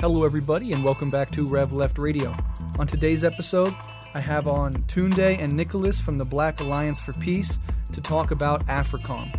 Hello everybody and welcome back to Rev Left Radio. On today's episode, I have on Tunde and Nicholas from the Black Alliance for Peace to talk about AFRICOM.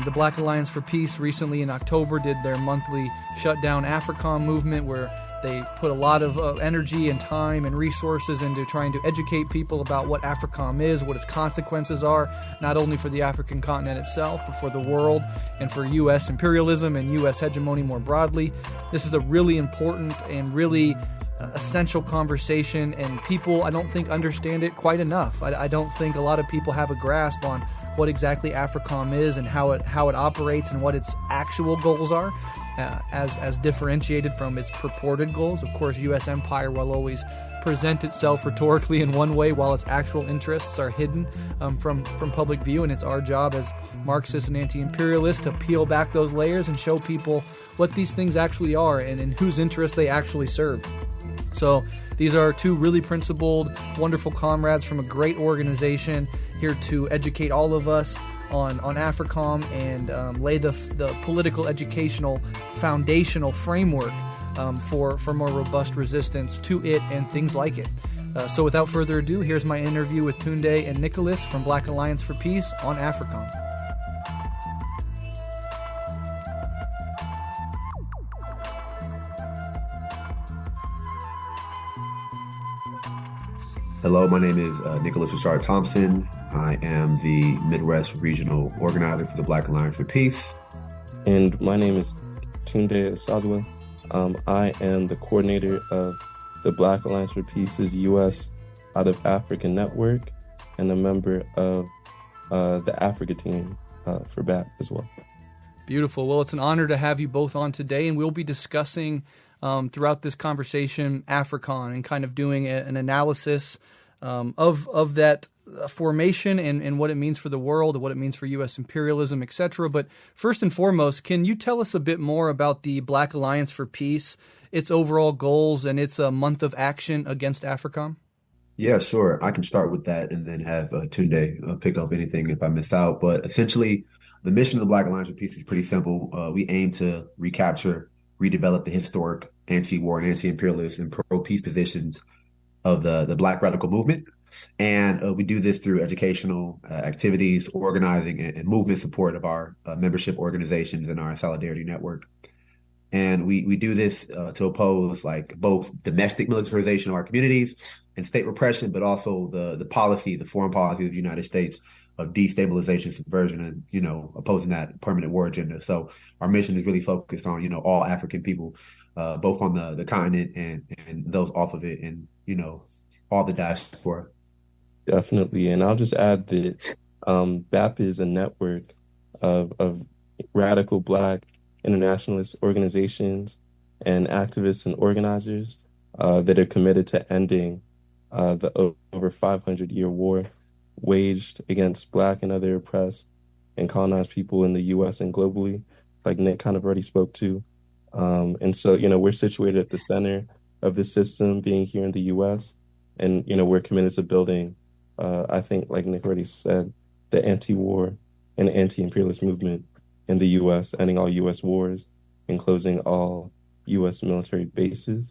The Black Alliance for Peace recently in October did their monthly Shutdown AFRICOM movement where they put a lot of energy and time and resources into trying to educate people about what AFRICOM is, what its consequences are, not only for the African continent itself, but for the world and for U.S. imperialism and U.S. hegemony more broadly. This is a really important and really essential conversation, and people, I don't think, understand it quite enough. I don't think a lot of people have a grasp on what exactly AFRICOM is and how it operates and what its actual goals are. As differentiated from its purported goals. Of course, U.S. empire will always present itself rhetorically in one way while its actual interests are hidden from public view, and it's our job as Marxists and anti-imperialists to peel back those layers and show people what these things actually are and in whose interests they actually serve. So these are two really principled, wonderful comrades from a great organization here to educate all of us on AFRICOM and lay the political, educational, foundational framework for more robust resistance to it and things like it. So without further ado, here's my interview with Tunde and Nicholas from Black Alliance for Peace on AFRICOM. Hello, my name is Nicholas Richard-Thompson. I am the Midwest Regional Organizer for the Black Alliance for Peace. And my name is Tunde Osazua. I am the coordinator of the Black Alliance for Peace's U.S. out of Africa network and a member of the Africa team for BAP as well. Beautiful. Well, it's an honor to have you both on today, and we'll be discussing throughout this conversation AFRICOM and kind of doing an analysis of that formation and what it means for the world and what it means for U.S. imperialism, etc. But first and foremost, can you tell us a bit more about the Black Alliance for Peace, its overall goals, and its month of action against AFRICOM? Yeah, sure. I can start with that and then have Tunde pick up anything if I miss out. But essentially, the mission of the Black Alliance for Peace is pretty simple. We aim to recapture, redevelop the historic anti-war and anti-imperialist and pro-peace positions of the Black radical movement. And we do this through educational activities, organizing, and movement support of our membership organizations and our solidarity network. And we do this to oppose like both domestic militarization of our communities and state repression, but also the policy, the foreign policy of the United States of destabilization, subversion, and, opposing that permanent war agenda. So our mission is really focused on, all African people, both on the continent and those off of it and, all the diaspora. Definitely. And I'll just add that BAP is a network of radical Black internationalist organizations and activists and organizers that are committed to ending the over 500-year war waged against Black and other oppressed and colonized people in the U.S. and globally, like Nick kind of already spoke to. And so, we're situated at the center of the system being here in the U.S. And, we're committed to building, I think, like Nick already said, the anti-war and anti-imperialist movement in the U.S., ending all U.S. wars and closing all U.S. military bases.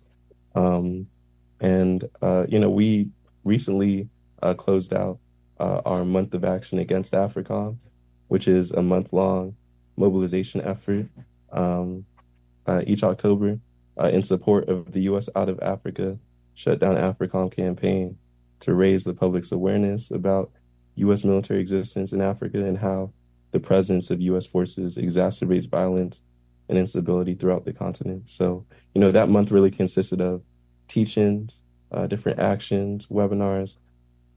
We recently closed out our month of action against AFRICOM, which is a month-long mobilization effort each October in support of the U.S. Out of Africa Shutdown AFRICOM campaign to raise the public's awareness about U.S. military existence in Africa and how the presence of U.S. forces exacerbates violence and instability throughout the continent. So, that month really consisted of teach-ins, different actions, webinars,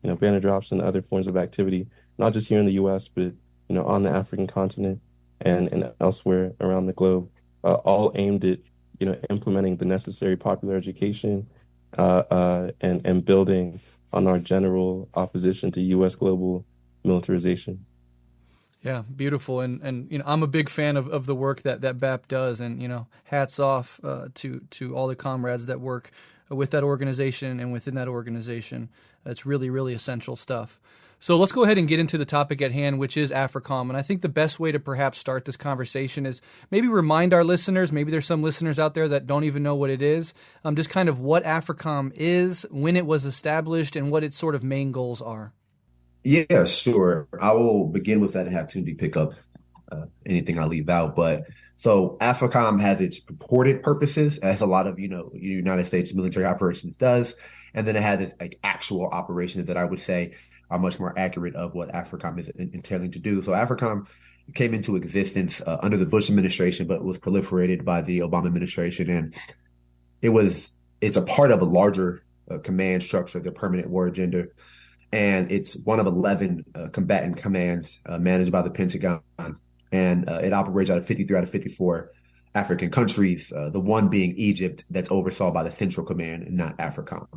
banner drops and other forms of activity, not just here in the U.S., but, on the African continent and elsewhere around the globe, all aimed at, implementing the necessary popular education and building on our general opposition to U.S. global militarization. Yeah, beautiful. And I'm a big fan of the work that BAP does. And, hats off to all the comrades that work with that organization and within that organization. It's really, really essential stuff. So let's go ahead and get into the topic at hand, which is AFRICOM. And I think the best way to perhaps start this conversation is maybe remind our listeners, maybe there's some listeners out there that don't even know what it is, just kind of what AFRICOM is, when it was established, and what its sort of main goals are. Yeah, sure. I will begin with that and have Tunde pick up anything I leave out. But so AFRICOM has its purported purposes, as a lot of, United States military operations does. And then it has its actual operations that I would say are much more accurate of what AFRICOM is intending to do. So AFRICOM came into existence under the Bush administration, but was proliferated by the Obama administration. And it's a part of a larger command structure, the Permanent War Agenda. And it's one of 11 combatant commands managed by the Pentagon. And it operates out of 53 out of 54 African countries, the one being Egypt, that's oversaw by the Central Command and not AFRICOM.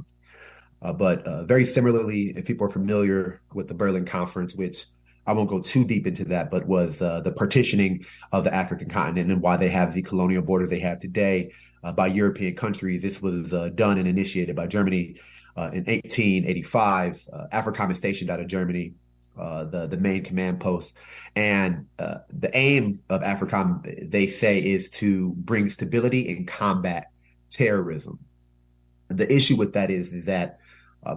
But very similarly, if people are familiar with the Berlin Conference, which I won't go too deep into that, but was the partitioning of the African continent and why they have the colonial border they have today by European countries. This was done and initiated by Germany in 1885. AFRICOM is stationed out of Germany, the main command post. And the aim of AFRICOM, they say, is to bring stability and combat terrorism. The issue with that is that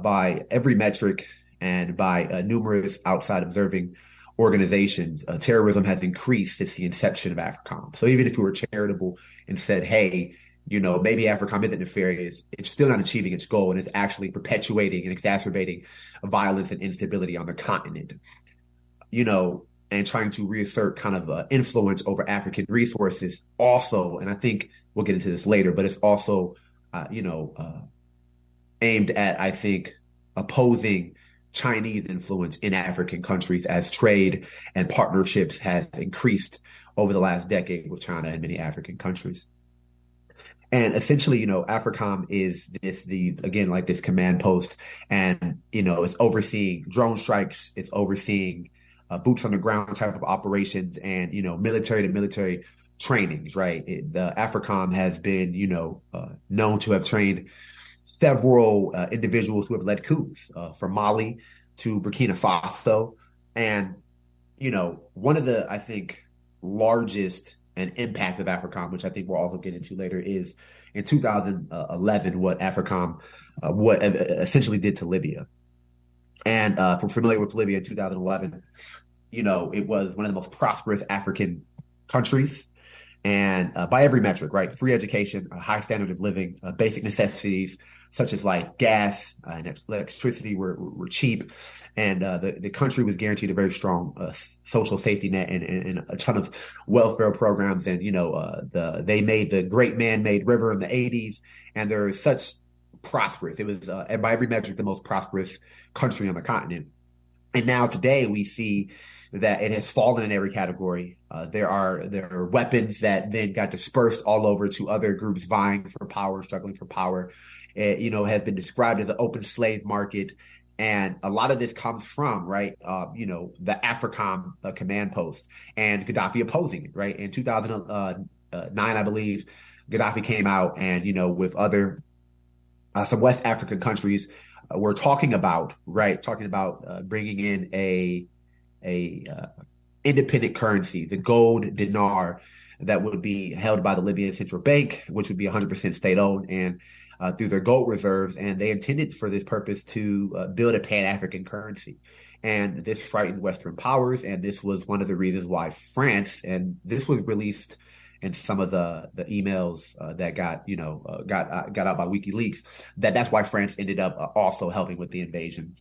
by every metric and by numerous outside observing organizations, terrorism has increased since the inception of AFRICOM. So even if we were charitable and said, hey, maybe AFRICOM isn't nefarious, it's still not achieving its goal, and it's actually perpetuating and exacerbating violence and instability on the continent, and trying to reassert kind of influence over African resources also. And I think we'll get into this later, but it's also, aimed at, I think, opposing Chinese influence in African countries as trade and partnerships has increased over the last decade with China and many African countries. And essentially, AFRICOM is this command post, and, it's overseeing drone strikes, it's overseeing boots on the ground type of operations and, military to military trainings, right? The AFRICOM has been, known to have trained several individuals who have led coups from Mali to Burkina Faso. And, one of the, I think, largest and impact of AFRICOM, which I think we'll also get into later, is in 2011, what AFRICOM essentially did to Libya. And if we're familiar with Libya in 2011, it was one of the most prosperous African countries. And by every metric, right? Free education, a high standard of living, basic necessities such as like gas and electricity were cheap, and the country was guaranteed a very strong social safety net and a ton of welfare programs. And they made the Great Man-Made River in the 80s, and they're such prosperous. It was by every metric the most prosperous country on the continent. And now today we see that it has fallen in every category. There are weapons that then got dispersed all over to other groups vying for power, struggling for power. It, has been described as an open slave market. And a lot of this comes from, right, the AFRICOM command post and Gaddafi opposing it, right? In 2009, I believe, Gaddafi came out and, with other some West African countries, we're talking about bringing in a independent currency, the gold dinar, that would be held by the Libyan Central Bank, which would be 100% state-owned, and through their gold reserves. And they intended for this purpose to build a Pan-African currency. And this frightened Western powers, and this was one of the reasons why France, and this was released in some of the emails that got out by WikiLeaks, that's why France ended up also helping with the invasion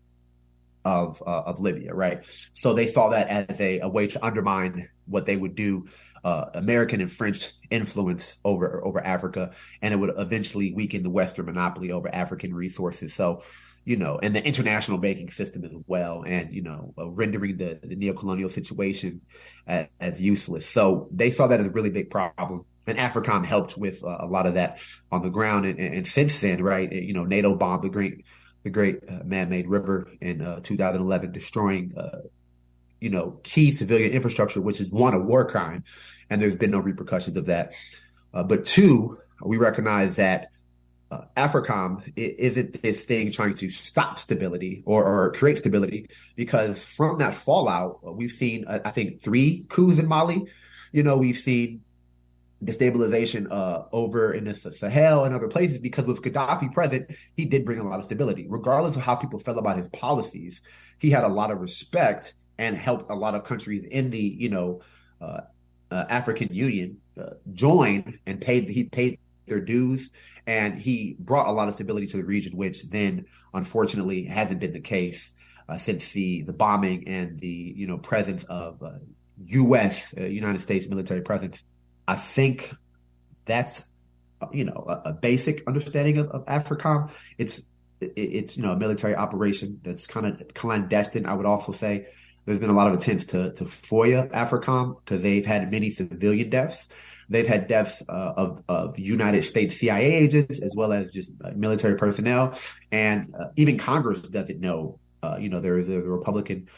of Libya, right? So they saw that as a way to undermine what they would do, American and French influence over Africa, and it would eventually weaken the Western monopoly over African resources. So, and the international banking system as well, and, rendering the neocolonial situation as useless. So they saw that as a really big problem. And AFRICOM helped with a lot of that on the ground. And since then, right, NATO bombed the great man-made river in 2011, destroying, key civilian infrastructure, which is, one, a war crime, and there's been no repercussions of that. But two, we recognize that AFRICOM isn't this thing trying to stop stability or create stability, because from that fallout, we've seen, I think, three coups in Mali. We've seen destabilization over in the Sahel and other places, because with Gaddafi present, he did bring a lot of stability. Regardless of how people felt about his policies, he had a lot of respect and helped a lot of countries in the, uh, African Union join and he paid their dues, and he brought a lot of stability to the region, which then unfortunately hasn't been the case since the bombing and the presence of U.S. United States military presence. I think that's a basic understanding of AFRICOM. It's a military operation that's kind of clandestine. I would also say there's been a lot of attempts to FOIA AFRICOM, because they've had many civilian deaths. They've had deaths of United States CIA agents, as well as just military personnel, and even Congress doesn't know. There is a Republican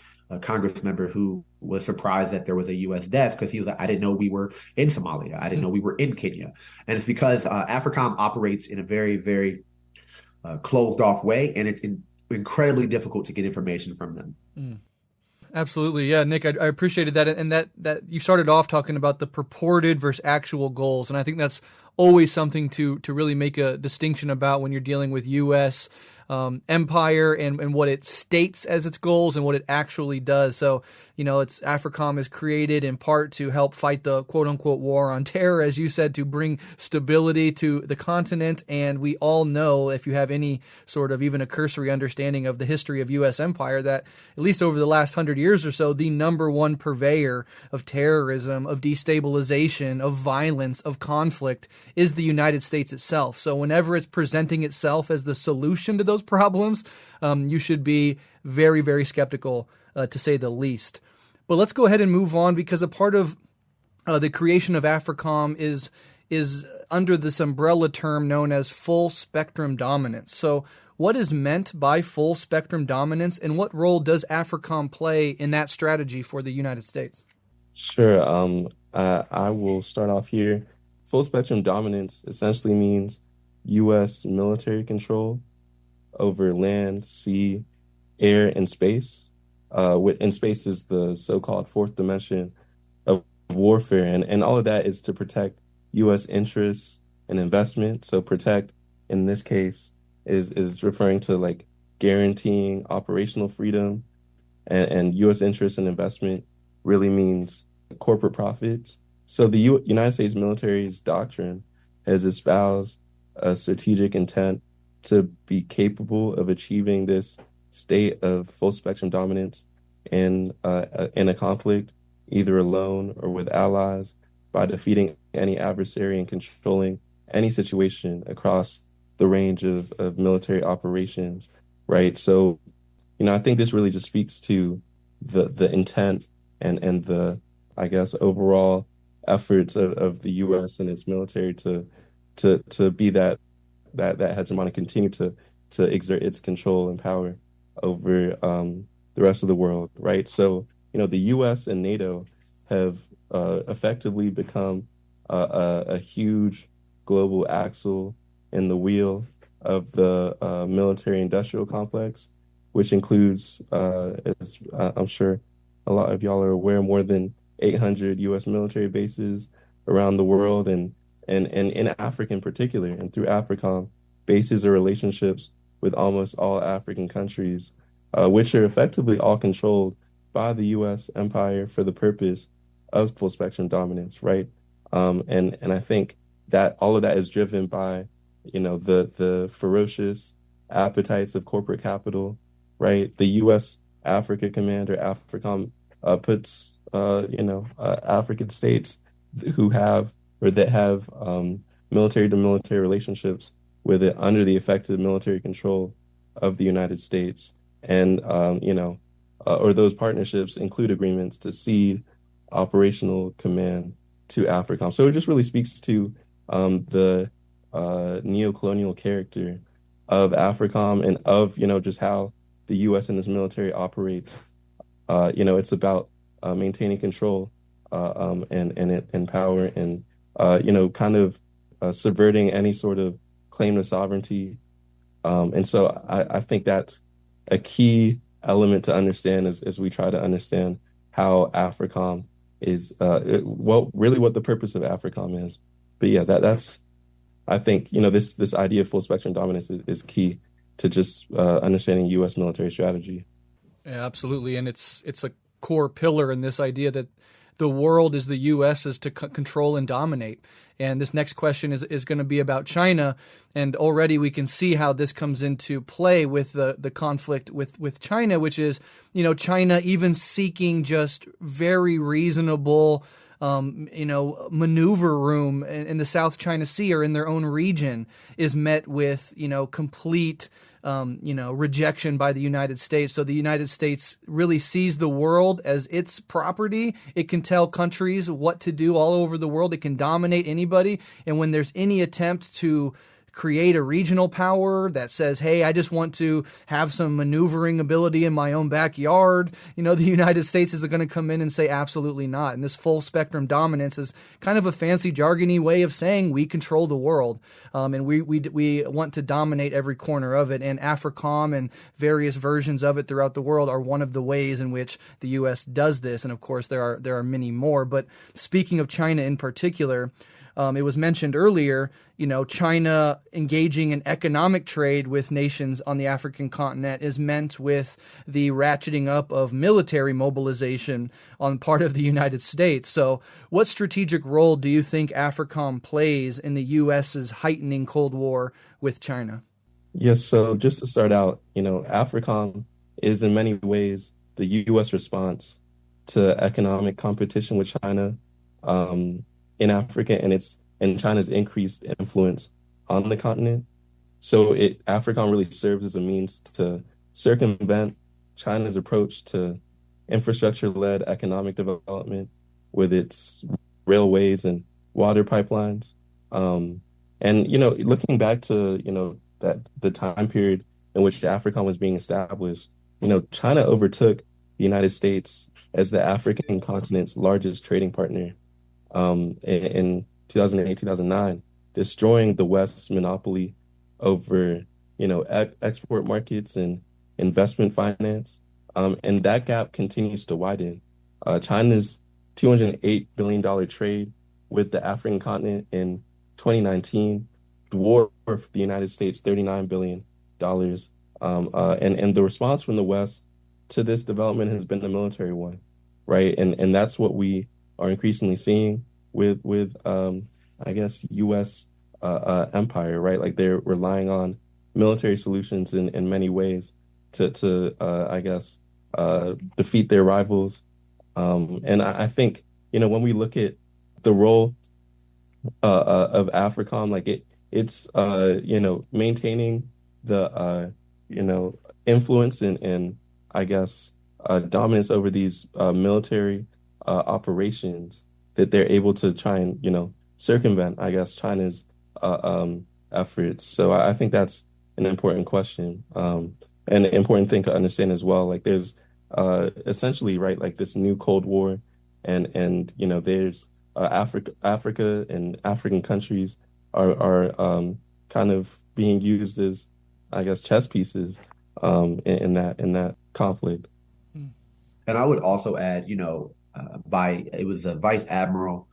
Congress member who was surprised that there was a U.S. death, because he was like, I didn't know we were in Somalia. I didn't know we were in Kenya. And it's because AFRICOM operates in a very, very closed off way, and it's incredibly difficult to get information from them. Mm. Absolutely. Yeah, Nick, I appreciated that. And that you started off talking about the purported versus actual goals. And I think that's always something to really make a distinction about when you're dealing with U.S. Empire and what it states as its goals and what it actually does. So, it's AFRICOM is created in part to help fight the quote unquote war on terror, as you said, to bring stability to the continent. And we all know, if you have any sort of even a cursory understanding of the history of U.S. empire, that at least over the last 100 years or so, the number one purveyor of terrorism, of destabilization, of violence, of conflict is the United States itself. So whenever it's presenting itself as the solution to those problems, you should be very, very skeptical, to say the least. But let's go ahead and move on, because a part of the creation of AFRICOM is under this umbrella term known as full spectrum dominance. So what is meant by full spectrum dominance, and what role does AFRICOM play in that strategy for the United States? Sure. I will start off here. Full spectrum dominance essentially means U.S. military control over land, sea, air, and space. And space is the so-called fourth dimension of warfare. And all of that is to protect U.S. interests and investment. So protect, in this case, is referring to like guaranteeing operational freedom, and U.S. interests and investment really means corporate profits. So the United States military's doctrine has espoused a strategic intent to be capable of achieving this state of full spectrum dominance in a conflict, either alone or with allies, by defeating any adversary and controlling any situation across the range of military operations, right? So, I think this really just speaks to the intent and the, I guess, overall efforts of the U.S. and its military to be that hegemonic, continue to exert its control and power over the rest of the world, right? So, the U.S. and NATO have effectively become a huge global axle in the wheel of the military-industrial complex, which includes, as I'm sure a lot of y'all are aware, more than 800 U.S. military bases around the world, and in Africa in particular. And through AFRICOM, bases or relationships with almost all African countries, which are effectively all controlled by the U.S. empire for the purpose of full spectrum dominance, right? And I think that all of that is driven by, the ferocious appetites of corporate capital, right? The U.S. Africa Command, or AFRICOM, puts, African states that have military-to-military relationships with it under the effective military control of the United States. And, or those partnerships include agreements to cede operational command to AFRICOM. So it just really speaks to the neocolonial character of AFRICOM and of, just how the U.S. and its military operates. It's about maintaining control and power, and, kind of subverting any sort of claim to sovereignty. And so I think that's a key element to understand as we try to understand how AFRICOM is, really what the purpose of AFRICOM is. But yeah, that's, I think, this idea of full spectrum dominance is key to just understanding U.S. military strategy. Yeah, absolutely. And it's a core pillar in this idea that the world is the U.S. is to control and dominate. And this next question is going to be about China. And already we can see how this comes into play with the conflict with China, which is, China even seeking just very reasonable maneuver room in the South China Sea or in their own region is met with, complete rejection by the United States. So the United States really sees the world as its property. It can tell countries what to do all over the world. It can dominate anybody. And when there's any attempt to create a regional power that says, hey, I just want to have some maneuvering ability in my own backyard, the United States is going to come in and say absolutely not. And this full spectrum dominance is kind of a fancy jargony way of saying we control the world. And we want to dominate every corner of it. And AFRICOM and various versions of it throughout the world are one of the ways in which the U.S. does this. And of course, there are many more. But speaking of China in particular, it was mentioned earlier, China engaging in economic trade with nations on the African continent is meant with the ratcheting up of military mobilization on part of the United States. So what strategic role do you think AFRICOM plays in the U.S.'s heightening Cold War with China? Yes, so just to start out, AFRICOM is in many ways the U.S. response to economic competition with China in Africa and China's increased influence on the continent. So AFRICOM really serves as a means to circumvent China's approach to infrastructure-led economic development with its railways and water pipelines. And, looking back to, that the time period in which AFRICOM was being established, China overtook the United States as the African continent's largest trading partner in 2008, 2009, destroying the West's monopoly over, export markets and investment finance. And that gap continues to widen. China's $208 billion trade with the African continent in 2019 dwarfed the United States $39 billion. And the response from the West to this development has been the military one, right? And that's what we are increasingly seeing with I guess, U.S. Empire, right? Like they're relying on military solutions in many ways to I guess, defeat their rivals. And I think, when we look at the role of AFRICOM, like it's maintaining the, influence and I guess, dominance over these military operations that they're able to try and, circumvent, I guess, China's efforts. So I think that's an important question and an important thing to understand as well. Like there's essentially, right, like this new Cold War and there's Africa and African countries are kind of being used as, I guess, chess pieces in that conflict. And I would also add, it was a vice admiral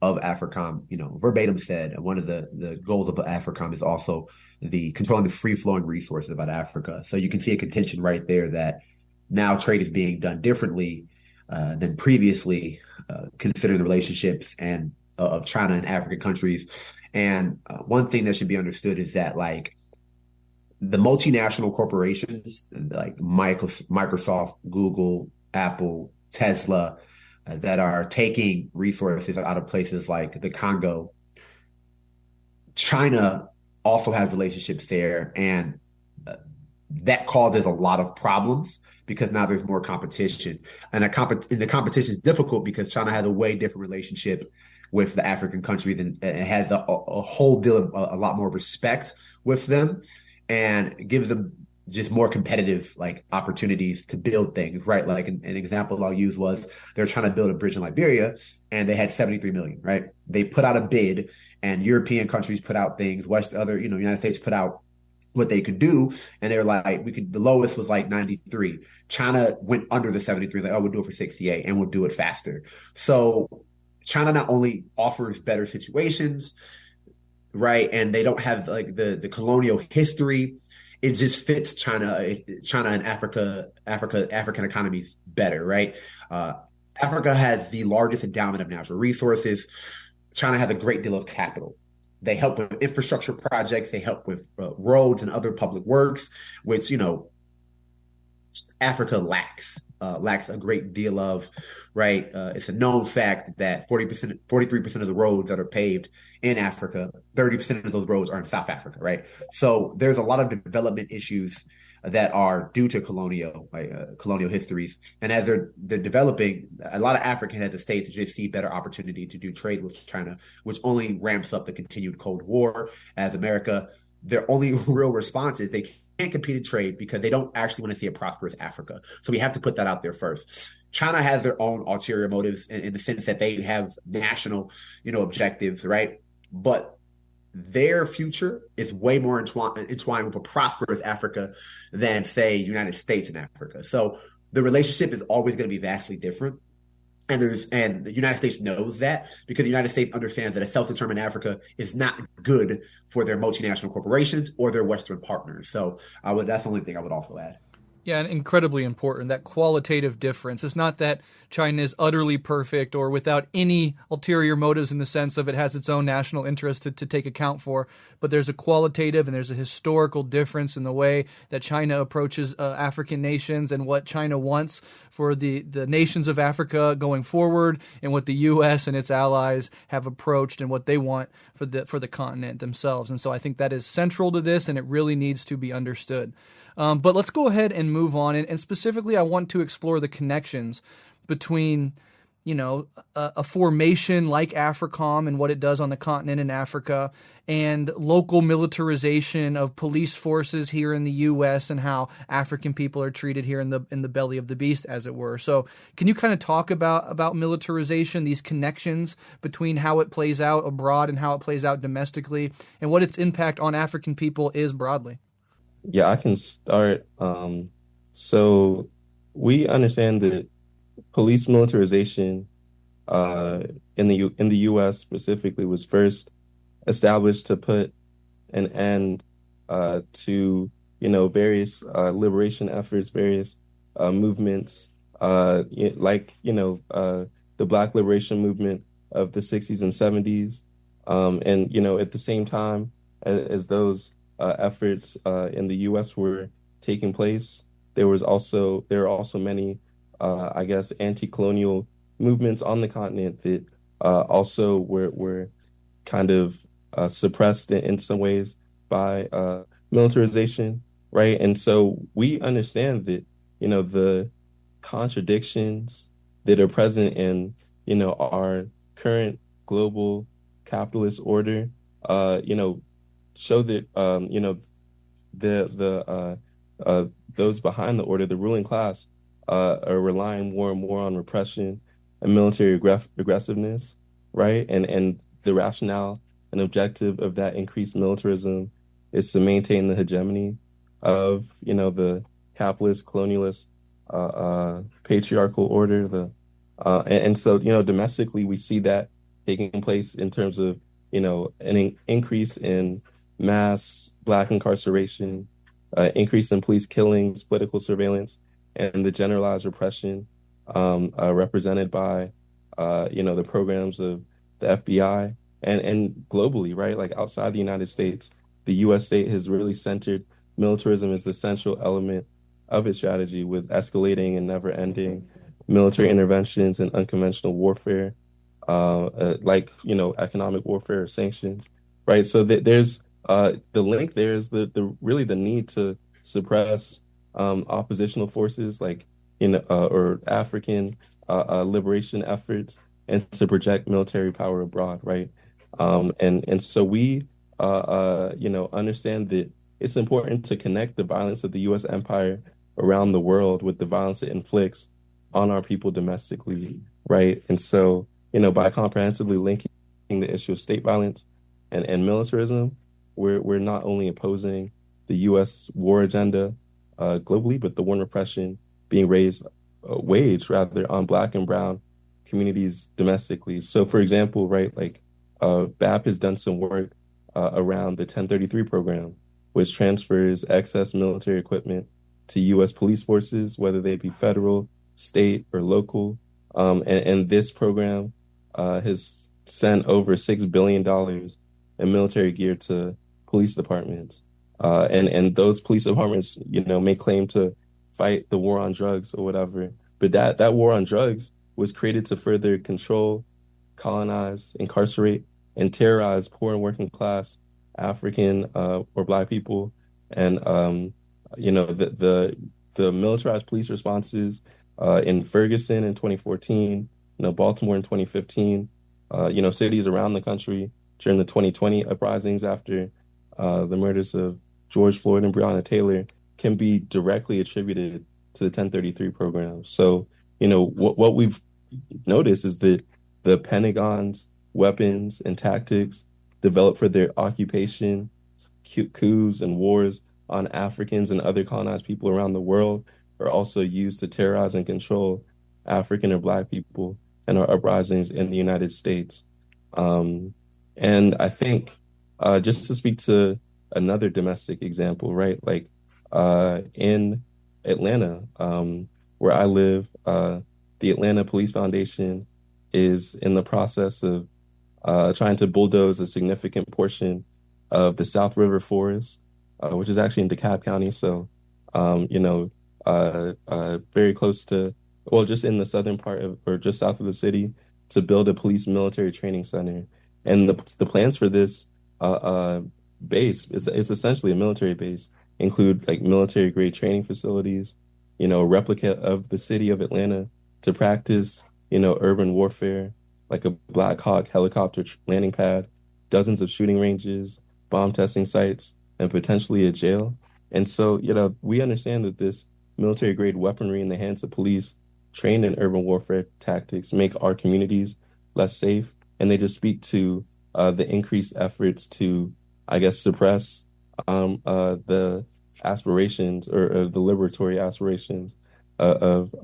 of AFRICOM, verbatim said one of the goals of AFRICOM is also the controlling the free flowing resources about Africa. So you can see a contention right there that now trade is being done differently than previously, considering the relationships and of China and African countries. And one thing that should be understood is that like the multinational corporations like Microsoft, Google, Apple, Tesla, that are taking resources out of places like the Congo. China also has relationships there, and that causes a lot of problems because now there's more competition. And the competition is difficult because China has a way different relationship with the African countries and has a whole deal of a lot more respect with them and gives them just more competitive like opportunities to build things, right? Like an example I'll use was they're trying to build a bridge in Liberia and they had 73 million, right? They put out a bid and European countries put out things, United States put out what they could do. And they were like, the lowest was like 93. China went under the 73, like, oh, we'll do it for 68 and we'll do it faster. So China not only offers better situations, right? And they don't have like the colonial history. It just fits China and African economies better, right? Africa has the largest endowment of natural resources. China has a great deal of capital. They help with infrastructure projects. They help with roads and other public works, which, Africa lacks a great deal of, right? It's a known fact that 43% of the roads that are paved in Africa, 30% of those roads are in South Africa, right? So there's a lot of development issues that are due to colonial histories. And as they're developing, a lot of African heads of states just see better opportunity to do trade with China, which only ramps up the continued Cold War. As America, their only real response is they can't compete in trade because they don't actually want to see a prosperous Africa. So we have to put that out there first. China has their own ulterior motives in the sense that they have national, objectives, right? But their future is way more entwined with a prosperous Africa than, say, United States and Africa. So the relationship is always going to be vastly different. And the United States knows that because the United States understands that a self-determined Africa is not good for their multinational corporations or their Western partners. So that's the only thing I would also add. Yeah, and incredibly important, that qualitative difference. It's not that China is utterly perfect or without any ulterior motives in the sense of it has its own national interest to take account for, but there's a qualitative and there's a historical difference in the way that China approaches African nations and what China wants for the nations of Africa going forward and what the U.S. and its allies have approached and what they want for the continent themselves. And so I think that is central to this, and it really needs to be understood. But let's go ahead and move on. And specifically, I want to explore the connections between, a formation like AFRICOM and what it does on the continent in Africa and local militarization of police forces here in the U.S. and how African people are treated here in the belly of the beast, as it were. So can you kind of talk about militarization, these connections between how it plays out abroad and how it plays out domestically, and what its impact on African people is broadly? Yeah, I can start. So we understand that police militarization in the U.S. specifically was first established to put an end to various liberation efforts, various movements the Black liberation movement of the 60s and 70s, and at the same time as those efforts in the U.S. were taking place, there are also many, anti-colonial movements on the continent that also were kind of suppressed in some ways by militarization, right? And so we understand that the contradictions that are present in our current global capitalist order, show that those behind the order, the ruling class, are relying more and more on repression and military aggressiveness, right? And the rationale and objective of that increased militarism is to maintain the hegemony of the capitalist, colonialist, patriarchal order. And so domestically we see that taking place in terms of an increase in mass Black incarceration, increase in police killings, political surveillance, and the generalized repression represented by the programs of the FBI and globally, right? Like outside the United States, the U.S. state has really centered militarism as the central element of its strategy, with escalating and never-ending military interventions and unconventional warfare, economic warfare or sanctions, right? So there's the link there is the really the need to suppress oppositional forces or African liberation efforts and to project military power abroad, right? And so we understand that it's important to connect the violence of the U.S. empire around the world with the violence it inflicts on our people domestically, right? And so, by comprehensively linking the issue of state violence and militarism, we're not only opposing the U.S. war agenda globally, but the war and repression being waged rather on Black and Brown communities domestically. So, for example, right, like BAP has done some work around the 1033 program, which transfers excess military equipment to U.S. police forces, whether they be federal, state, or local. And this program has sent over $6 billion in military gear to police departments. And those police departments, may claim to fight the war on drugs or whatever. But that war on drugs was created to further control, colonize, incarcerate, and terrorize poor and working class African or Black people. And the militarized police responses in Ferguson in 2014, Baltimore in 2015, cities around the country during the 2020 uprisings after the murders of George Floyd and Breonna Taylor can be directly attributed to the 1033 program. So, what we've noticed is that the Pentagon's weapons and tactics developed for their occupation, coups, and wars on Africans and other colonized people around the world are also used to terrorize and control African or Black people and our uprisings in the United States. And I think just to speak to another domestic example, right? Like in Atlanta, where I live, the Atlanta Police Foundation is in the process of trying to bulldoze a significant portion of the South River Forest, which is actually in DeKalb County. So, very close to, well, just in the southern part of, or just south of the city, to build a police military training center. And the plans for this base is essentially a military base, include like military grade training facilities, a replica of the city of Atlanta to practice, urban warfare, like a Black Hawk helicopter landing pad, dozens of shooting ranges, bomb testing sites, and potentially a jail. And so, we understand that this military grade weaponry in the hands of police trained in urban warfare tactics make our communities less safe. And they just speak to the increased efforts to, I guess, suppress the aspirations or the liberatory aspirations of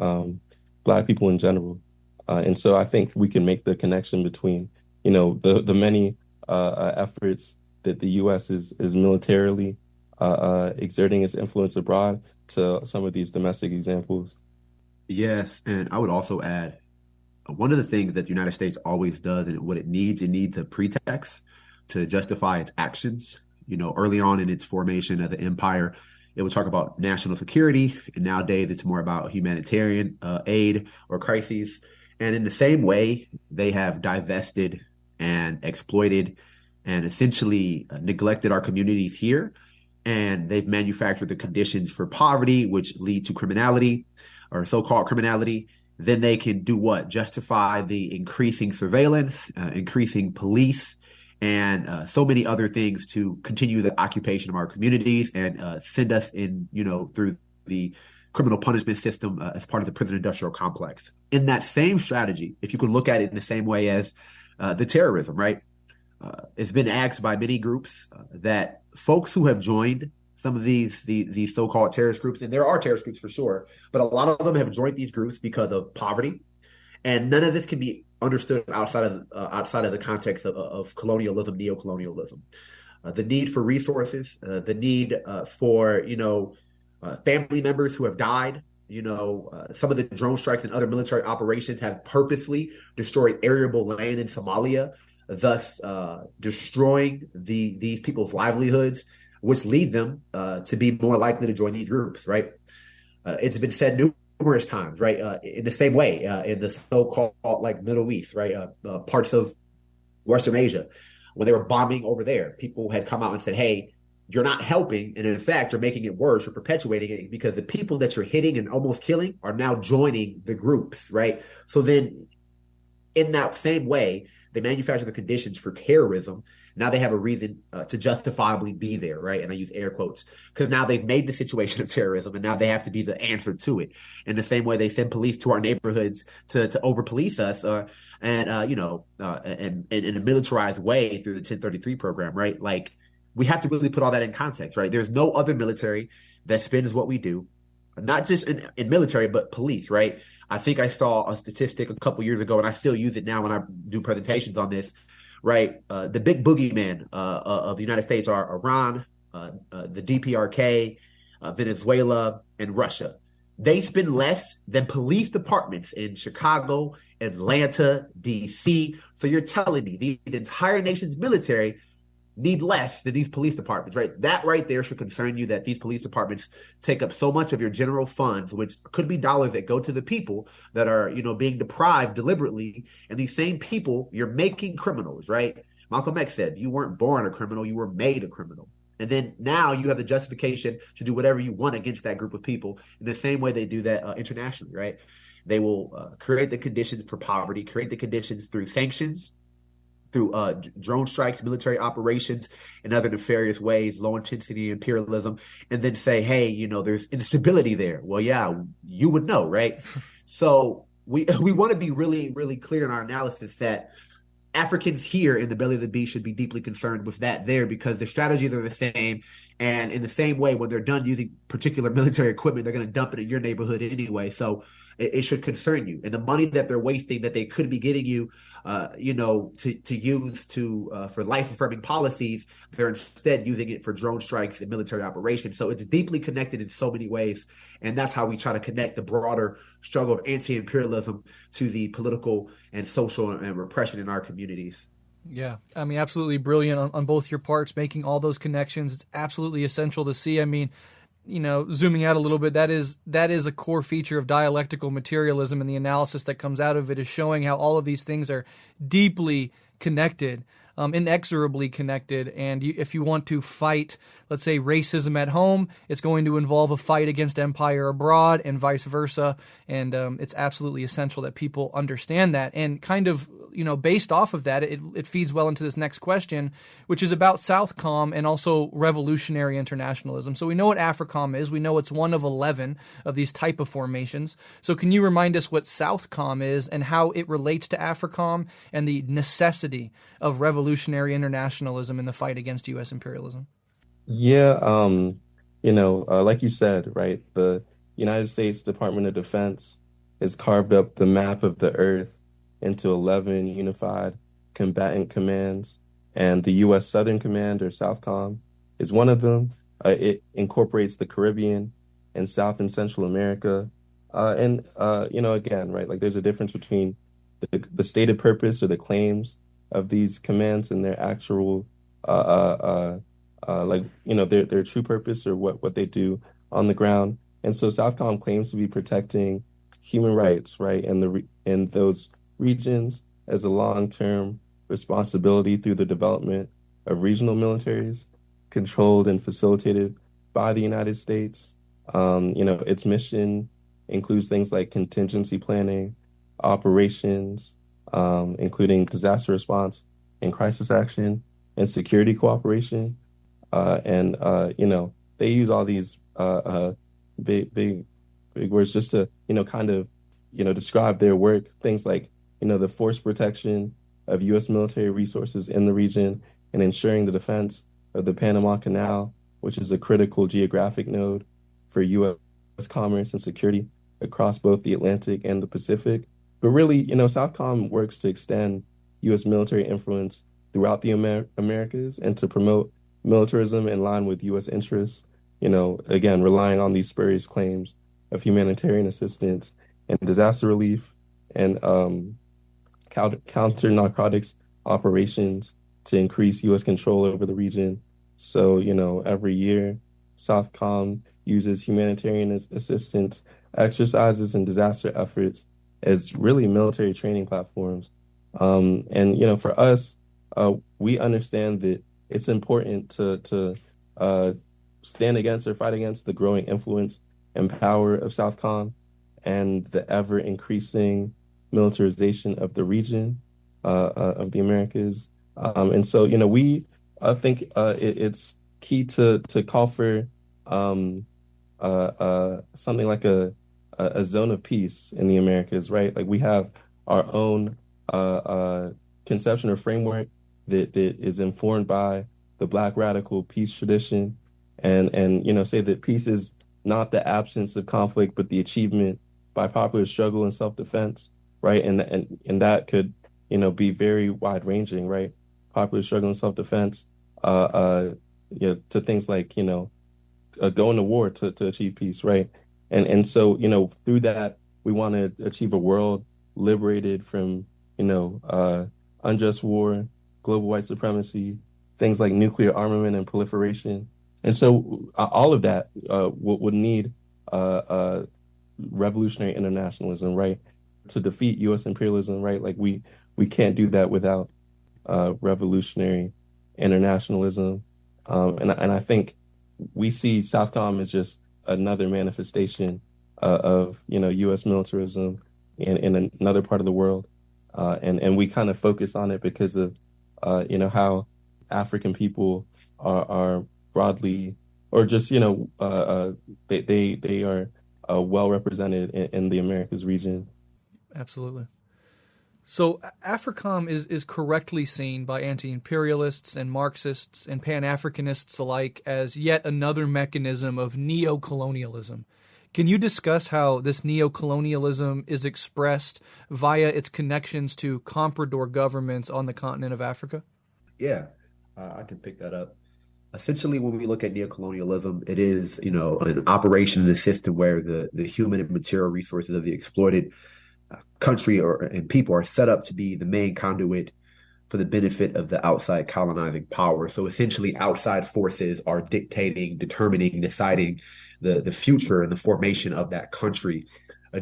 Black people in general. And so I think we can make the connection between, the many efforts that the U.S. is militarily exerting its influence abroad to some of these domestic examples. Yes, and I would also add one of the things that the United States always does, and what it needs a pretext to justify its actions. Early on in its formation of the empire, it would talk about national security, and nowadays it's more about humanitarian aid or crises. And in the same way, they have divested and exploited and essentially neglected our communities here. And they've manufactured the conditions for poverty, which lead to criminality or so-called criminality. Then they can do what? Justify the increasing surveillance, increasing police, and so many other things to continue the occupation of our communities and send us in, through the criminal punishment system as part of the prison industrial complex. In that same strategy, if you could look at it in the same way as the terrorism, right? It's been asked by many groups that folks who have joined some of these so-called terrorist groups, and there are terrorist groups for sure, but a lot of them have joined these groups because of poverty, and none of this can be understood outside of the context of colonialism, neocolonialism. The need for resources, the need for family members who have died. Some of the drone strikes and other military operations have purposely destroyed arable land in Somalia, thus destroying these people's livelihoods, which lead them to be more likely to join these groups, right? It's been said numerous times, right? In the same way, in the so-called like Middle East, right? Parts of Western Asia, when they were bombing over there, people had come out and said, hey, you're not helping. And in fact, you're making it worse. You're perpetuating it because the people that you're hitting and almost killing are now joining the groups, right? So then in that same way, they manufacture the conditions for terrorism. Now they have a reason to justifiably be there, right? And I use air quotes because now they've made the situation of terrorism, and now they have to be the answer to it. In the same way they send police to our neighborhoods to over police us, and in a militarized way through the 1033 program, right? Like we have to really put all that in context, right? There's no other military that spins what we do, not just in military, but police, right? I think I saw a statistic a couple years ago, and I still use it now when I do presentations on this, right? The big boogeyman of the United States are Iran, the DPRK, Venezuela, and Russia. They spend less than police departments in Chicago, Atlanta, DC. So you're telling me the entire nation's military need less than these police departments, right? That right there should concern you, that these police departments take up so much of your general funds, which could be dollars that go to the people that are, being deprived deliberately. And these same people, you're making criminals, right? Malcolm X said, you weren't born a criminal, you were made a criminal. And then now you have the justification to do whatever you want against that group of people in the same way they do that internationally, right? They will create the conditions for poverty, create the conditions through sanctions, through drone strikes, military operations, and other nefarious ways, low intensity imperialism, and then say, hey, there's instability there. Well, yeah, you would know, right? So we want to be really, really clear in our analysis that Africans here in the belly of the beast should be deeply concerned with that there, because the strategies are the same. And in the same way, when they're done using particular military equipment, they're going to dump it in your neighborhood anyway. So it should concern you. And the money that they're wasting that they could be getting you, to use for life-affirming policies, they're instead using it for drone strikes and military operations. So it's deeply connected in so many ways. And that's how we try to connect the broader struggle of anti-imperialism to the political and social and repression in our communities. Yeah, I mean, absolutely brilliant on both your parts, making all those connections. It's absolutely essential to see. I mean, zooming out a little bit, that is a core feature of dialectical materialism, and the analysis that comes out of it is showing how all of these things are deeply connected, inexorably connected. And if you want to fight, let's say, racism at home, it's going to involve a fight against empire abroad and vice versa. And it's absolutely essential that people understand that. And kind of, based off of that, it feeds well into this next question, which is about Southcom and also revolutionary internationalism. So we know what AFRICOM is. We know it's one of 11 of these type of formations. So can you remind us what Southcom is and how it relates to AFRICOM and the necessity of revolutionary internationalism in the fight against U.S. imperialism? Yeah, like you said, right, the United States Department of Defense has carved up the map of the earth into 11 unified combatant commands, and the U.S. Southern Command, or Southcom, is one of them. It incorporates the Caribbean and South and Central America. Again, right, like there's a difference between the stated purpose or the claims of these commands and their actual, their true purpose or what they do on the ground. And so Southcom claims to be protecting human rights, right, in those regions as a long-term responsibility through the development of regional militaries controlled and facilitated by the United States. Its mission includes things like contingency planning, operations, including disaster response and crisis action, and security cooperation. They use all these big words just to, describe their work. Things like, the force protection of U.S. military resources in the region and ensuring the defense of the Panama Canal, which is a critical geographic node for U.S. commerce and security across both the Atlantic and the Pacific. But really, Southcom works to extend U.S. military influence throughout the Americas and to promote militarism in line with U.S. interests, again, relying on these spurious claims of humanitarian assistance and disaster relief and counter narcotics operations to increase U.S. control over the region. So, every year, Southcom uses humanitarian assistance exercises and disaster efforts as really military training platforms. For us, we understand that it's important to stand against or fight against the growing influence and power of Southcom and the ever-increasing militarization of the region. of the Americas. And so, we think it's key to call for something like a zone of peace in the Americas, right? Like we have our own conception or framework that is informed by the Black radical peace tradition, and say that peace is not the absence of conflict, but the achievement by popular struggle and self-defense, right? And that could be very wide ranging, right? Popular struggle and self-defense, to things like going to war to achieve peace, right? And so through that we want to achieve a world liberated from unjust war, global white supremacy, things like nuclear armament and proliferation. And so all of that would need revolutionary internationalism, right? To defeat U.S. imperialism, right? Like we can't do that without revolutionary internationalism. And I think we see Southcom as just another manifestation of U.S. militarism in another part of the world, and we kind of focus on it because of how African people are broadly, or just they are well represented in the Americas region. Absolutely. So AFRICOM is correctly seen by anti-imperialists and Marxists and Pan-Africanists alike as yet another mechanism of neocolonialism. Can you discuss how this neocolonialism is expressed via its connections to comprador governments on the continent of Africa? Yeah, I can pick that up. Essentially, when we look at neocolonialism, it is, an operation in a system where the human and material resources of the exploited country and people are set up to be the main conduit for the benefit of the outside colonizing power. So essentially, outside forces are dictating, determining, deciding the future and the formation of that country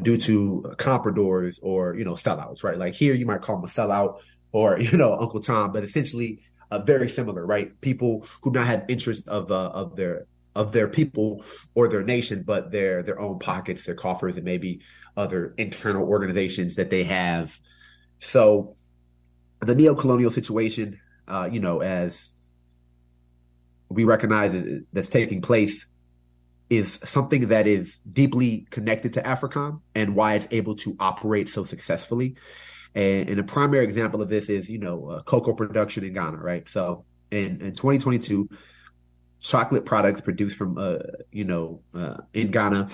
due to compradors or sellouts, right? Like here, you might call them a sellout or Uncle Tom, but essentially very similar, right? People who not have interest of their people or their nation, but their own pockets, their coffers, and maybe other internal organizations that they have. So the neo-colonial situation, as we recognize that's taking place, is something that is deeply connected to AFRICOM and why it's able to operate so successfully. And a primary example of this is, cocoa production in Ghana, right? So in 2022, chocolate products produced from, in Ghana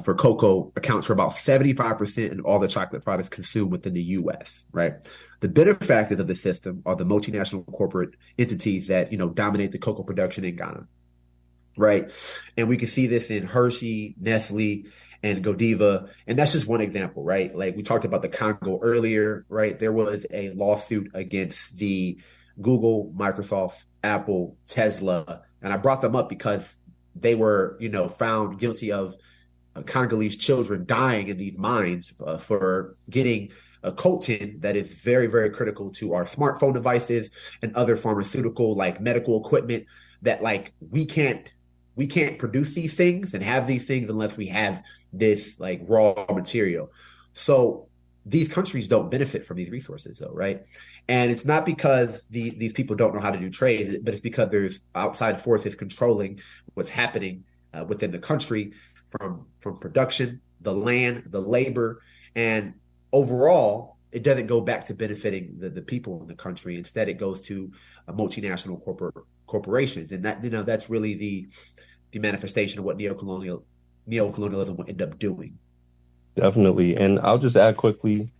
for cocoa accounts for about 75% of all the chocolate products consumed within the U.S., right? The benefactors of the system are the multinational corporate entities that, dominate the cocoa production in Ghana, right? And we can see this in Hershey, Nestle, and Godiva. And that's just one example, right? Like we talked about the Congo earlier, right? There was a lawsuit against the Google, Microsoft, Apple, Tesla. And I brought them up because they were, found guilty of Congolese children dying in these mines for getting a coltan that is very, very critical to our smartphone devices and other pharmaceutical, like medical equipment that like we can't produce these things and have these things unless we have this like raw material. So these countries don't benefit from these resources though, right? And it's not because these people don't know how to do trade, but it's because there's outside forces controlling what's happening within the country from production, the land, the labor, and overall, it doesn't go back to benefiting the people in the country. Instead, it goes to multinational corporations, and that's really the manifestation of what neocolonialism will end up doing. Definitely. And I'll just add quickly,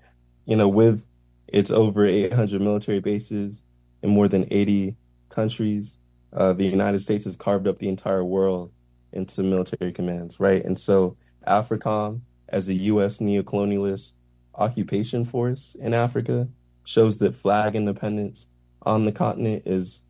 with its over 800 military bases in more than 80 countries, the United States has carved up the entire world into military commands, right? And so AFRICOM, as a U.S. neocolonialist occupation force in Africa, shows that flag independence on the continent is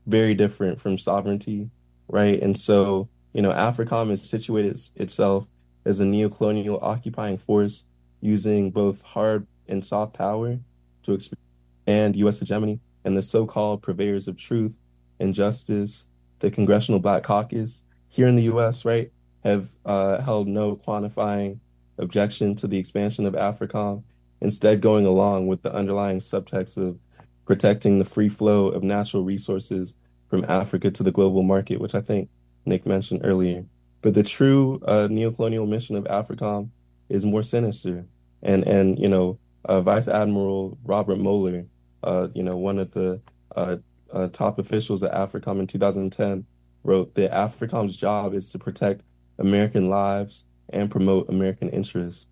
very different from sovereignty, right? And so, AFRICOM has situated itself as a neocolonial occupying force using both hard and soft power to expand U.S. hegemony, and the so-called purveyors of truth and justice, the Congressional Black Caucus here in the U.S., right, have held no quantifying objection to the expansion of AFRICOM instead going along with the underlying subtext of protecting the free flow of natural resources from Africa to the global market, which I think Nick mentioned earlier. But the true neocolonial mission of AFRICOM is more sinister. And Vice Admiral Robert Mueller, one of the top officials at AFRICOM in 2010, wrote that AFRICOM's job is to protect American lives and promote American interests.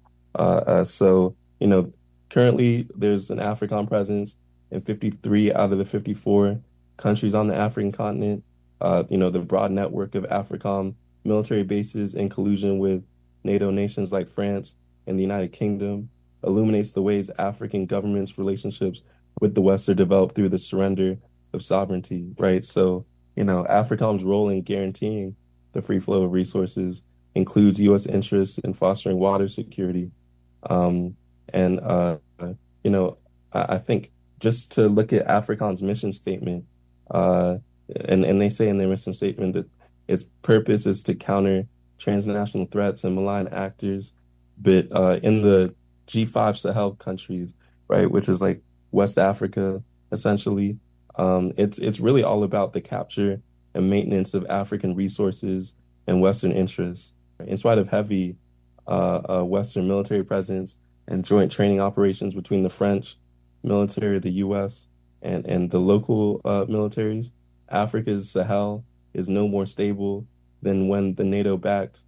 Currently there's an AFRICOM presence in 53 out of the 54 countries on the African continent. The broad network of AFRICOM military bases in collusion with NATO nations like France and the United Kingdom illuminates the ways African governments' relationships with the West are developed through the surrender of sovereignty, right? So, AFRICOM's role in guaranteeing the free flow of resources includes U.S. interests in fostering water security. I think just to look at AFRICOM's mission statement, and they say in their mission statement that its purpose is to counter transnational threats and malign actors. But in the G5 Sahel countries, right, which is like West Africa, essentially, it's really all about the capture and maintenance of African resources and Western interests. In spite of heavy Western military presence and joint training operations between the French military, the U.S., and the local militaries, Africa's Sahel is no more stable than when the NATO-backed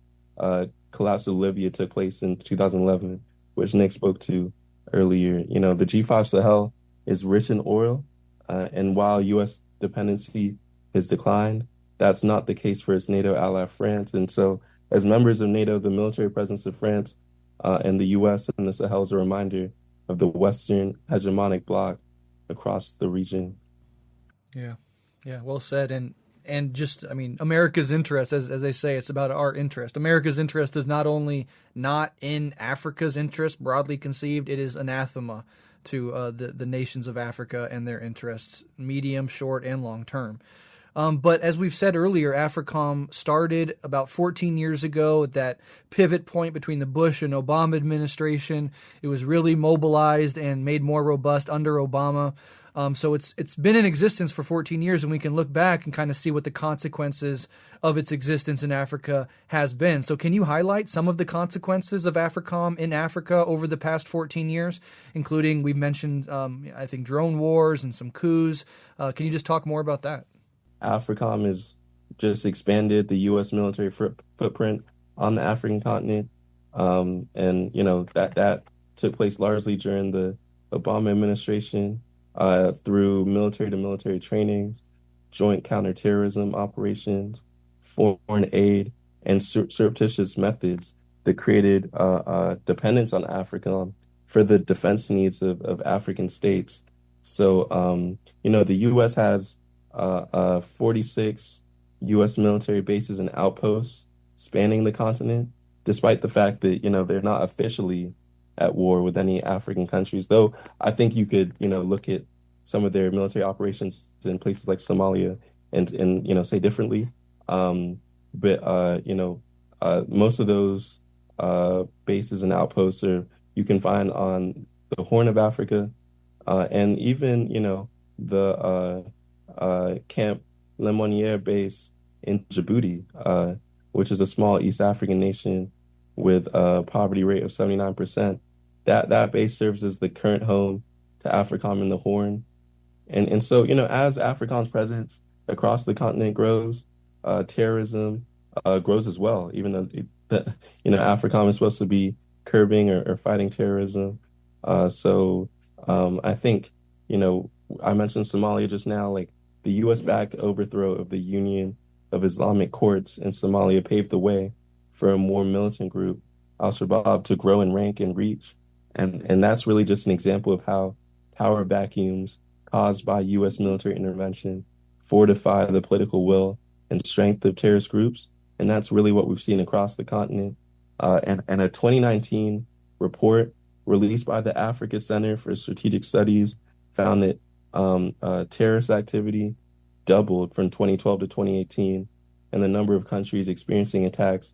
collapse of Libya took place in 2011, which Nick spoke to earlier. The G5 Sahel is rich in oil, and while U.S. dependency has declined, that's not the case for its NATO ally, France. And so, as members of NATO, the military presence of France and the U.S. in the Sahel is a reminder of the Western hegemonic bloc across the region. Yeah, well said. And just, America's interest, as they say, it's about our interest. America's interest is not only not in Africa's interest, broadly conceived, it is anathema to the nations of Africa and their interests, medium, short, and long term. But as we've said earlier, AFRICOM started about 14 years ago at that pivot point between the Bush and Obama administration. It was really mobilized and made more robust under Obama. So it's been in existence for 14 years, and we can look back and kind of see what the consequences of its existence in Africa has been. So can you highlight some of the consequences of AFRICOM in Africa over the past 14 years, including, we've mentioned, I think, drone wars and some coups. Can you just talk more about that? AFRICOM has just expanded the U.S. military footprint on the African continent. That took place largely during the Obama administration. Through military-to-military trainings, joint counterterrorism operations, foreign aid, and surreptitious methods that created dependence on AFRICOM for the defense needs of African states. So, the U.S. has 46 U.S. military bases and outposts spanning the continent, despite the fact that, they're not officially at war with any African countries, though I think you could, look at some of their military operations in places like Somalia and say differently. Most of those bases and outposts you can find on the Horn of Africa, and even, the Camp Lemonnier base in Djibouti, which is a small East African nation with a poverty rate of 79%. That base serves as the current home to AFRICOM in the Horn. And so, as AFRICOM's presence across the continent grows, terrorism grows as well, even though, AFRICOM is supposed to be curbing or fighting terrorism. I think, I mentioned Somalia just now, like the U.S.-backed overthrow of the Union of Islamic Courts in Somalia paved the way for a more militant group, al-Shabaab, to grow in rank and reach. And that's really just an example of how power vacuums caused by U.S. military intervention fortify the political will and strength of terrorist groups. And that's really what we've seen across the continent. And a 2019 report released by the Africa Center for Strategic Studies found that terrorist activity doubled from 2012 to 2018, and the number of countries experiencing attacks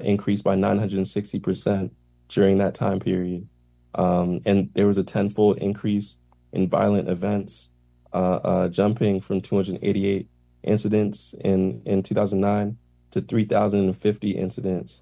increased by 960% during that time period. And there was a tenfold increase in violent events, jumping from 288 incidents in 2009 to 3,050 incidents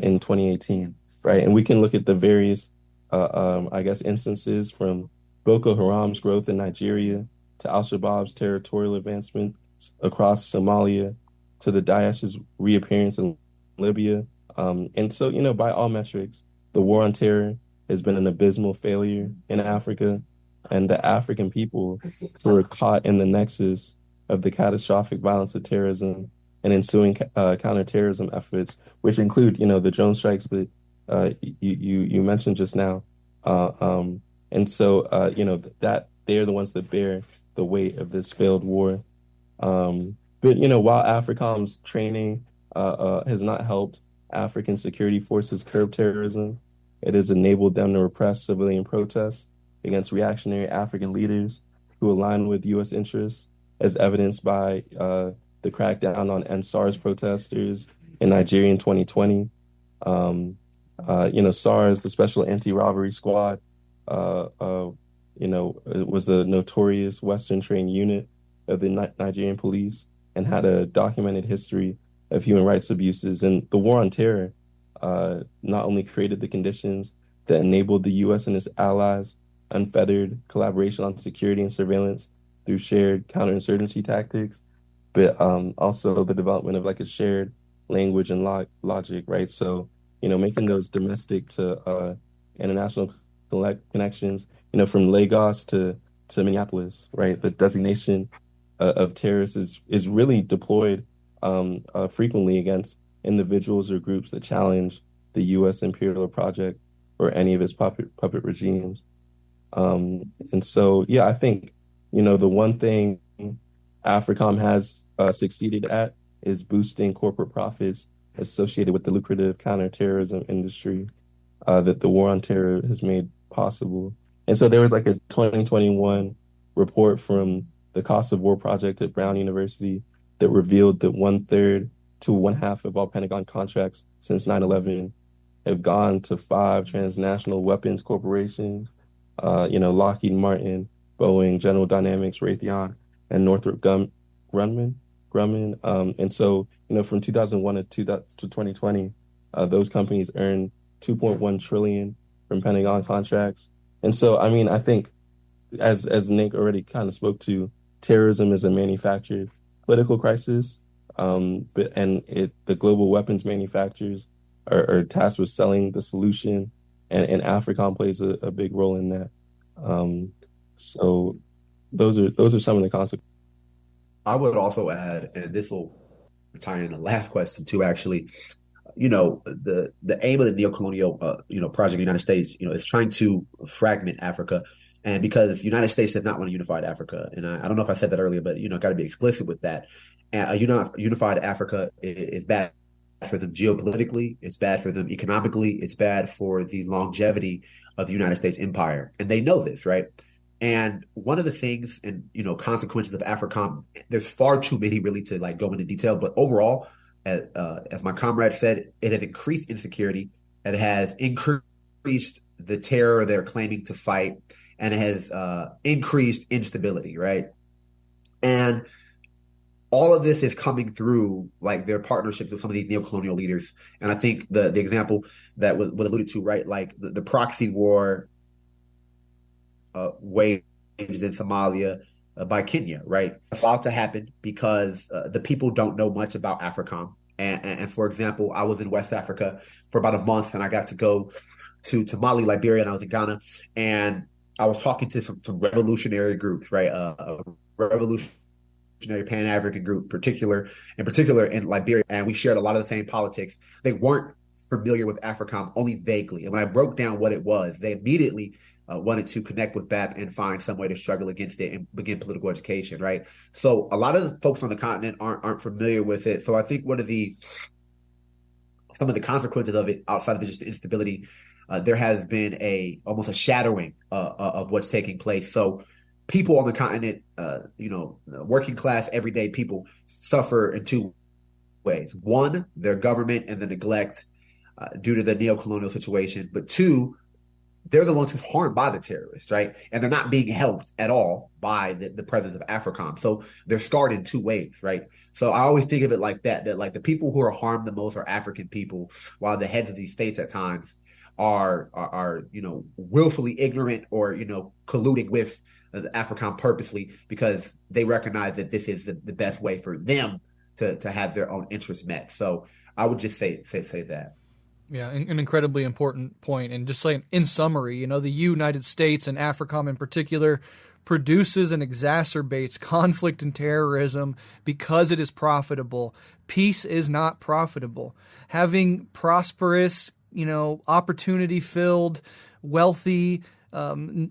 in 2018, right? And we can look at the various, I guess, instances from Boko Haram's growth in Nigeria to Al-Shabaab's territorial advancement across Somalia to the Daesh's reappearance in Libya. And so, by all metrics, the war on terror has been an abysmal failure in Africa, and the African people who are caught in the nexus of the catastrophic violence of terrorism and ensuing counterterrorism efforts, which include, the drone strikes that you mentioned just now. And so, that they're the ones that bear the weight of this failed war. But while AFRICOM's training has not helped African security forces curb terrorism, it has enabled them to repress civilian protests against reactionary African leaders who align with U.S. interests, as evidenced by the crackdown on NSARS protesters in Nigeria in 2020. SARS, the Special Anti-Robbery Squad, it was a notorious Western-trained unit of the Nigerian police and had a documented history of human rights abuses. And the war on terror not only created the conditions that enabled the U.S. and its allies unfettered collaboration on security and surveillance through shared counterinsurgency tactics, but also the development of like a shared language and logic, right? So, making those domestic to international connections, from Lagos to Minneapolis, right? The designation of terrorists is really deployed frequently against individuals or groups that challenge the U.S. imperial project or any of its puppet regimes. And so, yeah, I think, the one thing AFRICOM has succeeded at is boosting corporate profits associated with the lucrative counterterrorism industry that the war on terror has made possible. And so there was like a 2021 report from the Cost of War Project at Brown University that revealed that 1/3 to 1/2 of all Pentagon contracts since 9/11 have gone to 5 transnational weapons corporations, Lockheed Martin, Boeing, General Dynamics, Raytheon, and Northrop Grumman. And so, from 2001 to 2020, those companies earned 2.1 trillion from Pentagon contracts. And so, I think as Nick already kind of spoke to, terrorism is a manufactured political crisis, the global weapons manufacturers are tasked with selling the solution, and AFRICOM plays a big role in that. So those are some of the consequences. I would also add, and this will tie in the last question too, actually, the aim of the neocolonial, project of the United States, is trying to fragment Africa. And because the United States does not want a unified Africa, and I don't know if I said that earlier, but, got to be explicit with that. And a unified Africa is bad for them geopolitically. It's bad for them economically. It's bad for the longevity of the United States empire. And they know this, right? And one of the things and, consequences of AFRICOM, there's far too many really to like go into detail, but overall, as my comrade said, it has increased insecurity. It has increased the terror they're claiming to fight, and it has increased instability, right? And all of this is coming through like their partnerships with some of these neocolonial leaders. And I think the example that was alluded to, right, like the proxy war waged in Somalia by Kenya, right? It's about to happen because the people don't know much about AFRICOM. And for example, I was in West Africa for about a month, and I got to go to Mali, Liberia, and I was in Ghana, and I was talking to some revolutionary groups, right? A revolutionary Pan-African group, in particular in Liberia, and we shared a lot of the same politics. They weren't familiar with AFRICOM, only vaguely. And when I broke down what it was, they immediately wanted to connect with BAP and find some way to struggle against it and begin political education, right? So a lot of the folks on the continent aren't familiar with it. So I think some of the consequences of it, outside of just the instability, there has been almost a shadowing of what's taking place. So people on the continent, working class, everyday people, suffer in two ways. One, their government and the neglect due to the neocolonial situation. But two, they're the ones who's harmed by the terrorists, right? And they're not being helped at all by the presence of AFRICOM. So they're scarred in two ways, right? So I always think of it like that like the people who are harmed the most are African people, while the heads of these states at times are willfully ignorant or colluding with the AFRICOM purposely because they recognize that this is the best way for them to have their own interests met. So I would just say that. Yeah, an incredibly important point. And just like in summary, the United States and AFRICOM in particular produces and exacerbates conflict and terrorism because it is profitable. Peace is not profitable. Having prosperous, opportunity-filled, wealthy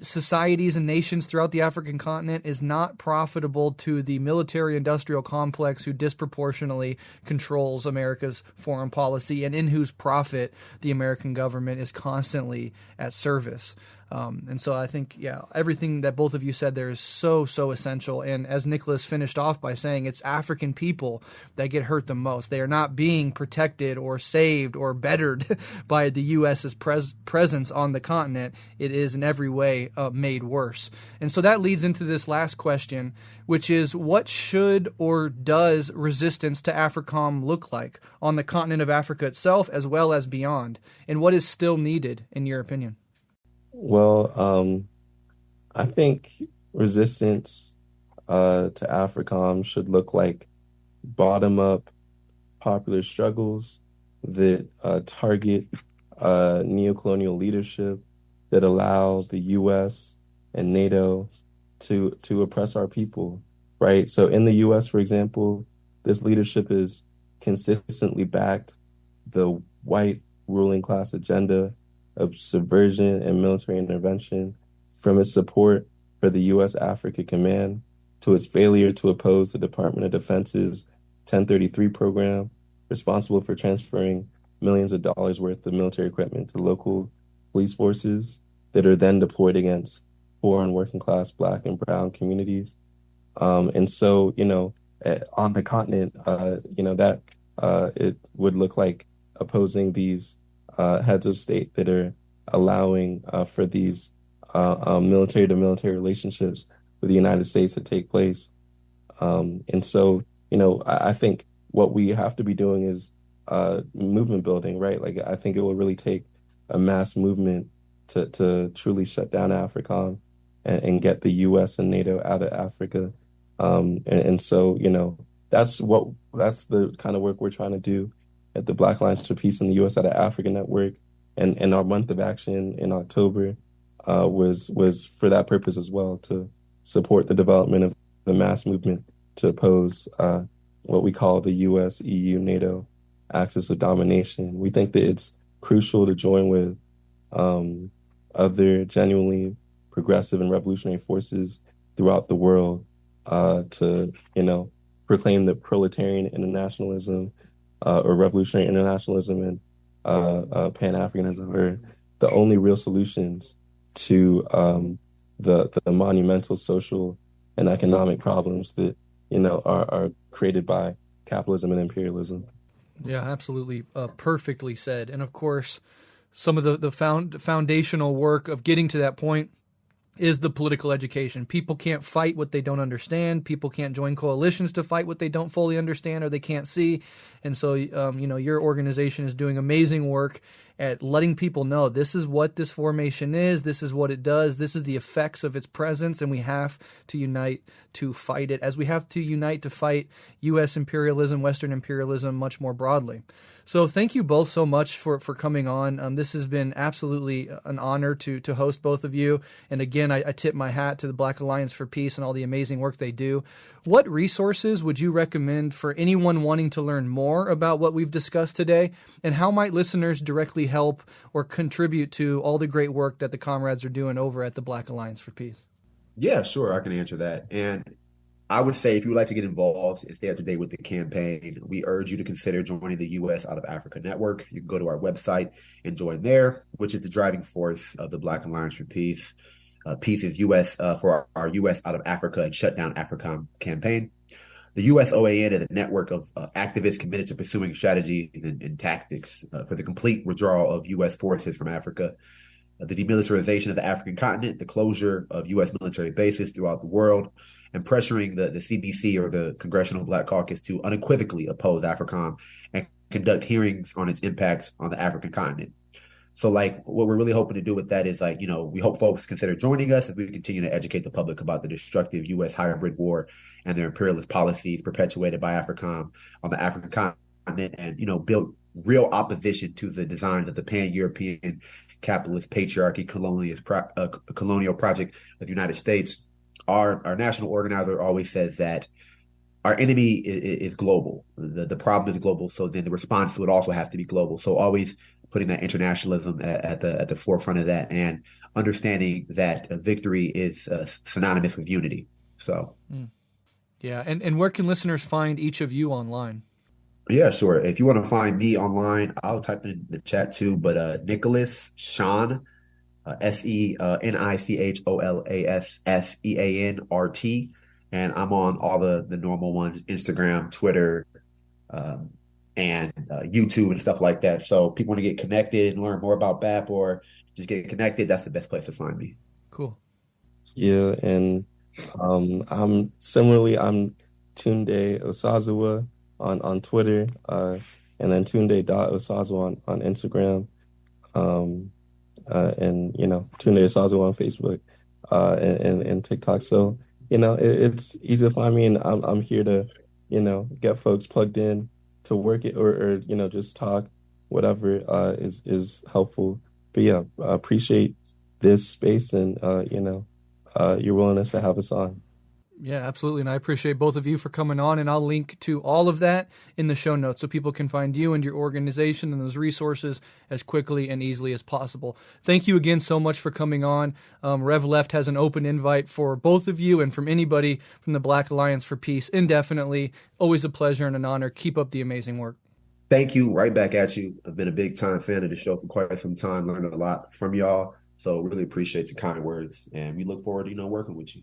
societies and nations throughout the African continent is not profitable to the military-industrial complex who disproportionately controls America's foreign policy and in whose profit the American government is constantly at service. And so I think, everything that both of you said there is so essential. And as Nicholas finished off by saying, it's African people that get hurt the most. They are not being protected or saved or bettered by the U.S.'s presence on the continent. It is in every way made worse. And so that leads into this last question, which is what should or does resistance to AFRICOM look like on the continent of Africa itself as well as beyond? And what is still needed, in your opinion? Well, I think resistance to AFRICOM should look like bottom-up popular struggles that target neocolonial leadership, that allow the U.S. and NATO to oppress our people, right? So in the U.S., for example, this leadership has consistently backed the white ruling class agenda of subversion and military intervention, from its support for the U.S. Africa Command to its failure to oppose the Department of Defense's 1033 program, responsible for transferring millions of dollars worth of military equipment to local police forces that are then deployed against poor and working class Black and brown communities. And so, on the continent, that it would look like opposing these heads of state that are allowing for these military-to-military relationships with the United States to take place. And so, I think what we have to be doing is movement building, right? Like, I think it will really take a mass movement to truly shut down AFRICOM and get the U.S. and NATO out of Africa. And so, that's the kind of work we're trying to do at the Black Alliance for Peace in the U.S. out of Africa Network, and our month of action in October was for that purpose as well, to support the development of the mass movement to oppose what we call the U.S., EU, NATO axis of domination. We think that it's crucial to join with other genuinely progressive and revolutionary forces throughout the world to, proclaim that proletarian internationalism or revolutionary internationalism and Pan-Africanism are the only real solutions to the monumental social and economic problems that are created by capitalism and imperialism. Yeah, absolutely, perfectly said. And of course, some of the foundational work of getting to that point is the political education. People can't fight what they don't understand. People can't join coalitions to fight what they don't fully understand or they can't see. And so, your organization is doing amazing work at letting people know this is what this formation is, this is what it does, this is the effects of its presence, and we have to unite to fight it, as we have to unite to fight U.S. imperialism, Western imperialism much more broadly. So thank you both so much for coming on. This has been absolutely an honor to host both of you. And again, I tip my hat to the Black Alliance for Peace and all the amazing work they do. What resources would you recommend for anyone wanting to learn more about what we've discussed today? And how might listeners directly help or contribute to all the great work that the comrades are doing over at the Black Alliance for Peace? Yeah, sure, I can answer that. And I would say if you would like to get involved and stay up to date with the campaign, we urge you to consider joining the U.S. Out of Africa Network. You can go to our website and join there, which is the driving force of the Black Alliance for Peace. Peace is U.S. For our U.S. Out of Africa and Shut Down AFRICOM campaign. The USOAN is a network of activists committed to pursuing strategies and tactics for the complete withdrawal of U.S. forces from Africa. the demilitarization of the African continent, the closure of U.S. military bases throughout the world, and pressuring the CBC, or the Congressional Black Caucus, to unequivocally oppose AFRICOM and conduct hearings on its impacts on the African continent. So, like, what we're really hoping to do with that is, like, we hope folks consider joining us as we continue to educate the public about the destructive U.S. hybrid war and their imperialist policies perpetuated by AFRICOM on the African continent, and, build real opposition to the design of the pan-European capitalist patriarchy colonial project of the United States. Our national organizer always says that our enemy is global. The problem is global. So then the response would also have to be global. So always putting that internationalism at the forefront of that, and understanding that victory is synonymous with unity. So, yeah. And where can listeners find each of you online? Yeah, sure. If you want to find me online, I'll type in the chat too. But Nicholas Sean, SENICHOLASSEANRT, and I'm on all the normal ones: Instagram, Twitter, and YouTube and stuff like that. So people want to get connected and learn more about BAP, or just get connected, that's the best place to find me. Cool. Yeah, and I'm Tunde Osazua on Twitter, and then Tunde.Osazua on Instagram, and Tunde Osazua on Facebook, and TikTok. So it's easy to find me, and I'm here to get folks plugged in to work it, or just talk, whatever is helpful. But yeah, I appreciate this space, and your willingness to have us on. Yeah, absolutely. And I appreciate both of you for coming on, and I'll link to all of that in the show notes so people can find you and your organization and those resources as quickly and easily as possible. Thank you again so much for coming on. Rev Left has an open invite for both of you and from anybody from the Black Alliance for Peace indefinitely. Always a pleasure and an honor. Keep up the amazing work. Thank you. Right back at you. I've been a big time fan of the show for quite some time, learned a lot from y'all. So really appreciate your kind words, and we look forward to, working with you.